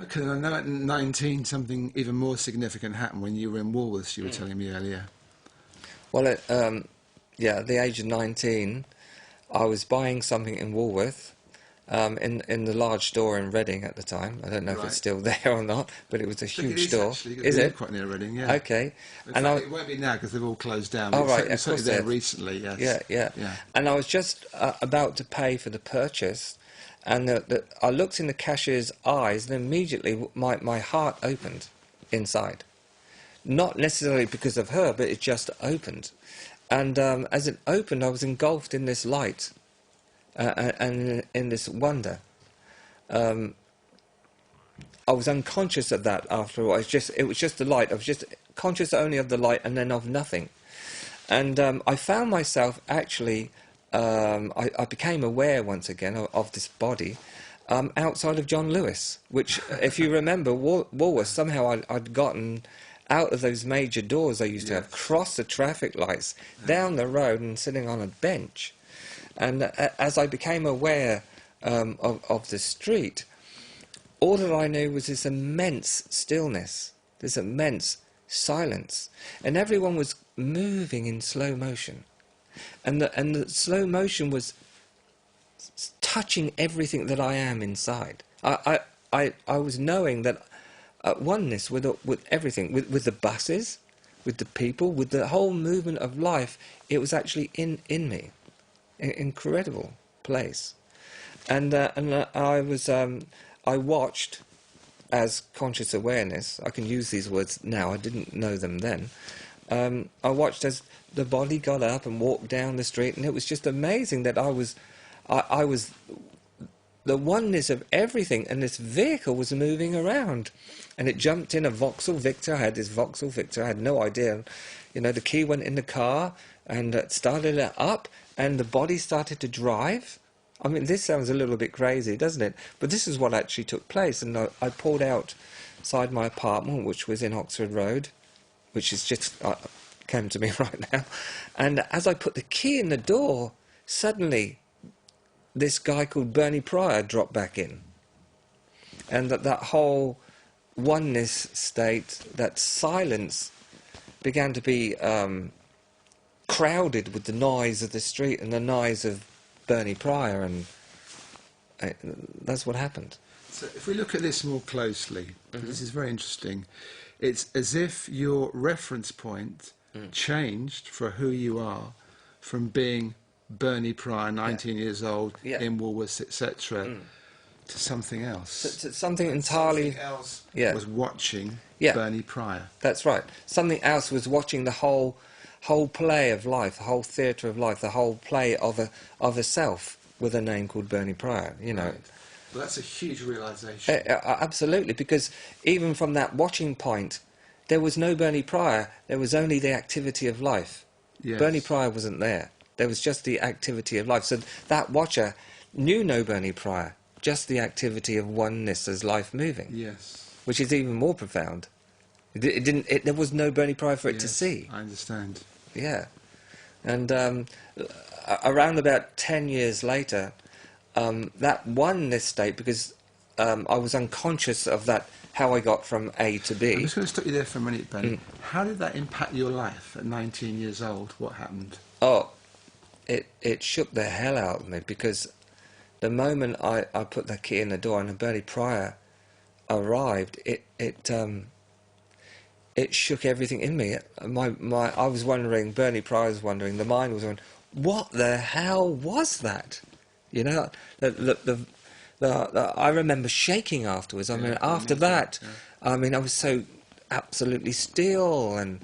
Okay, I know at 19 something even more significant happened when you were in Woolworths, you were telling me earlier. Well, at the age of 19, I was buying something in Woolworth, in the large store in Reading at the time. I don't know if it's still there or not, but it was a I think huge it is store. actually. Is We it? live quite near Reading, yeah. Okay. In And fact, it won't be now because they've all closed down. oh, But right, it's of course certainly there they have. recently, yes. Yeah. And I was just about to pay for the purchase, and I looked in the cashier's eyes, and immediately my heart opened inside. Not necessarily because of her, but it just opened. And as it opened, I was engulfed in this light and in this wonder. I was unconscious of that after a while. It was just the light. I was just conscious only of the light and then of nothing. And I found myself actually, I became aware once again of this body outside of John Lewis, which, if you remember, Woolworths, somehow I'd gotten out of those major doors I used to have, crossed the traffic lights, down the road and sitting on a bench. And as I became aware of the street, all that I knew was this immense stillness, this immense silence, and everyone was moving in slow motion, and the slow motion was touching everything that I am inside. I was knowing that oneness with everything, with the buses, with the people, with the whole movement of life. It was actually in me, an incredible place, and I watched as conscious awareness. I can use these words now. I didn't know them then. I watched as the body got up and walked down the street, and it was just amazing that I was the oneness of everything, and this vehicle was moving around, and it jumped in a Vauxhall Victor. I had this Vauxhall Victor. I had no idea, the key went in the car and it started it up, and the body started to drive. I mean, this sounds a little bit crazy, doesn't it? But this is what actually took place, and I pulled outside my apartment, which was in Oxford Road, which is just came to me right now, and as I put the key in the door, suddenly this guy called Bernie Pryor dropped back in, and that whole oneness state, that silence, began to be crowded with the noise of the street and the noise of Bernie Pryor, and that's what happened. So if we look at this more closely, this is very interesting, it's as if your reference point changed for who you are from being Bernie Pryor, 19 years old, in Woolworths, etc., to something else. To something entirely... Something else was watching Bernie Pryor. That's right. Something else was watching the whole play of life, the whole theatre of life, the whole play of a self with a name called Bernie Pryor, Right. Well, that's a huge realisation. Absolutely, because even from that watching point, there was no Bernie Pryor, there was only the activity of life. Yes. Bernie Pryor wasn't there. There was just the activity of life. So that watcher knew no Bernie Pryor, just the activity of oneness as life moving. Yes. Which is even more profound. There was no Bernie Pryor for it to see. I understand. Yeah. And around about 10 years later, that oneness state, because I was unconscious of that, how I got from A to B. I'm just going to stop you there for a minute, Ben. How did that impact your life at 19 years old? What happened? Oh, it shook the hell out of me, because the moment I put that key in the door and Bernie Pryor arrived, it shook everything in me. I was wondering, Bernie Pryor was wondering, the mind was wondering, what the hell was that? I remember shaking afterwards. I mean, after that, I mean, I was so absolutely still and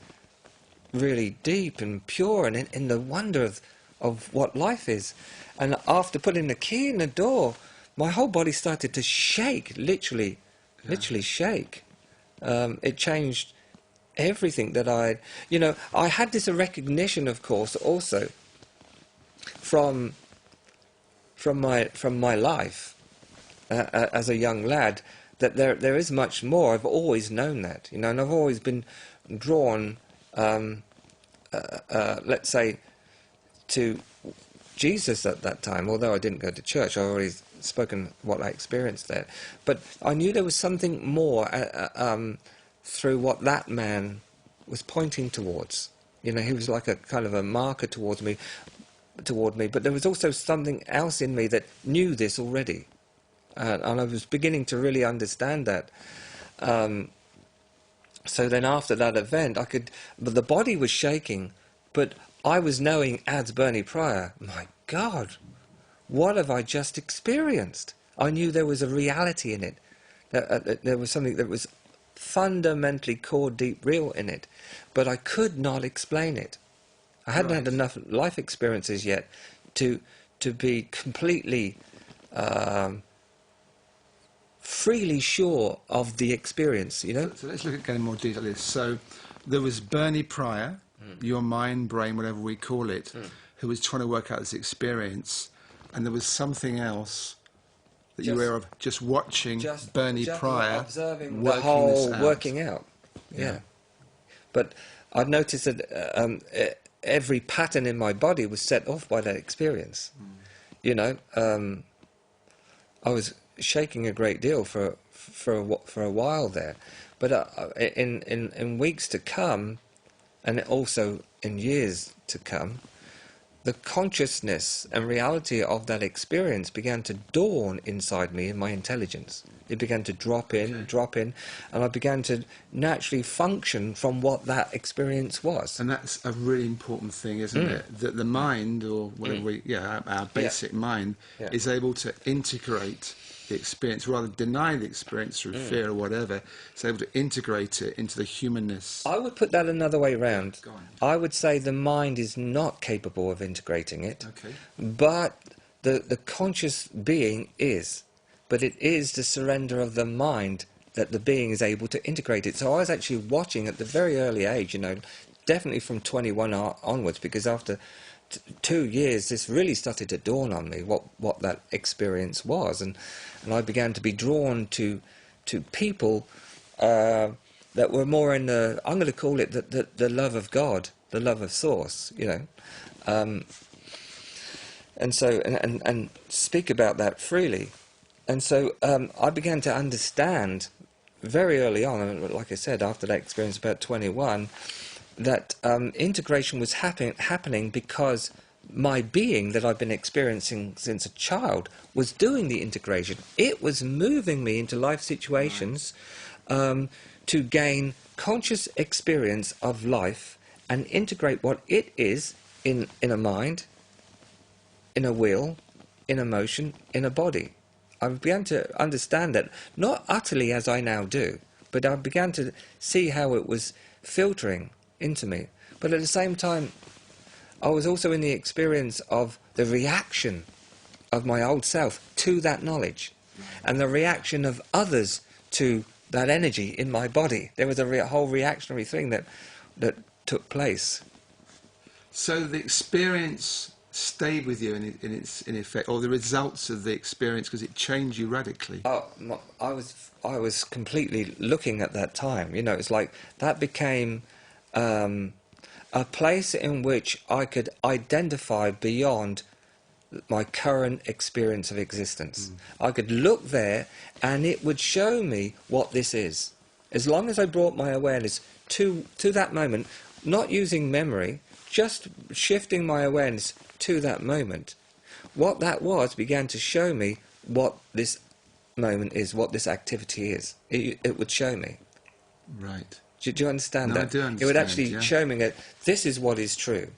really deep and pure, and in the wonder of what life is. And after putting the key in the door, my whole body started to shake, literally shake. It changed everything that I had this recognition, of course, also from my life as a young lad, that there is much more. I've always known that, and I've always been drawn, let's say, to Jesus at that time. Although I didn't go to church, I already spoken what I experienced there. But I knew there was something more through what that man was pointing towards. You know, he was like a kind of a marker toward me, but there was also something else in me that knew this already. And I was beginning to really understand that. So then after that event, the body was shaking, but I was knowing as Bernie Pryor, my God, what have I just experienced? I knew there was a reality in it. There was something that was fundamentally core, deep, real in it, but I could not explain it. I hadn't had enough life experiences yet to be completely freely sure of the experience, you know? So let's look at getting more detail at this. So there was Bernie Pryor, your mind, brain, whatever we call it, who was trying to work out this experience, and there was something else that you were aware of, just watching Bernie Pryor observing working the whole this out. working out. Yeah. But I'd noticed that every pattern in my body was set off by that experience. You know, I was shaking a great deal for a while there, but in weeks to come, and also in years to come, the consciousness and reality of that experience began to dawn inside me in my intelligence. It began to drop in, and I began to naturally function from what that experience was. And that's a really important thing, isn't it? That the mind, or whatever our basic mind, is able to integrate the experience, rather than deny the experience through fear or whatever. It's able to integrate it into the humanness. I would put that another way round. Go on. I would say the mind is not capable of integrating it, but the conscious being is. But it is the surrender of the mind that the being is able to integrate it. So I was actually watching at the very early age, you know, definitely from 21 onwards, because after 2 years this really started to dawn on me what that experience was, and I began to be drawn to people that were more in the, I'm going to call it the love of God, the love of Source, you know, and so and speak about that freely. And so I began to understand very early on, like I said, after that experience about 21, that integration was happening because my being that I've been experiencing since a child was doing the integration. It was moving me into life situations to gain conscious experience of life and integrate what it is in a mind, in a will, in emotion, in a body. I began to understand that, not utterly as I now do, but I began to see how it was filtering into me. But at the same time, I was also in the experience of the reaction of my old self to that knowledge, and the reaction of others to that energy in my body. There was a whole reactionary thing that took place. So the experience stayed with you in effect, or the results of the experience, because it changed you radically? Oh, I was completely looking at that time. You know, it's like that became a place in which I could identify beyond my current experience of existence. I could look there and it would show me what this is. As long as I brought my awareness to that moment, not using memory, just shifting my awareness to that moment, what that was began to show me what this moment is, what this activity is. It would show me. Right. Do you understand No, that? I do understand, it would actually show me that this is what is true.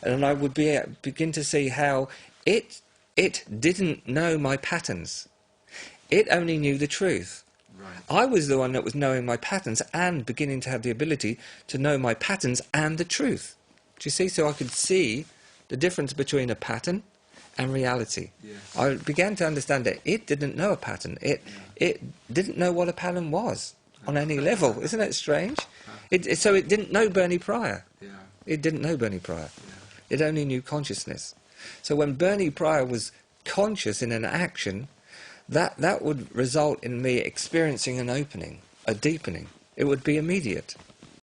And I would begin to see how it didn't know my patterns. It only knew the truth. Right. I was the one that was knowing my patterns and beginning to have the ability to know my patterns and the truth. Do you see? So I could see the difference between a pattern and reality. Yes. I began to understand that it didn't know a pattern. It didn't know what a pattern was on any level. Isn't that strange? So it didn't know Bernie Pryor. Yeah. It didn't know Bernie Pryor. Yeah. It only knew consciousness. So when Bernie Pryor was conscious in an action, that would result in me experiencing an opening, a deepening. It would be immediate.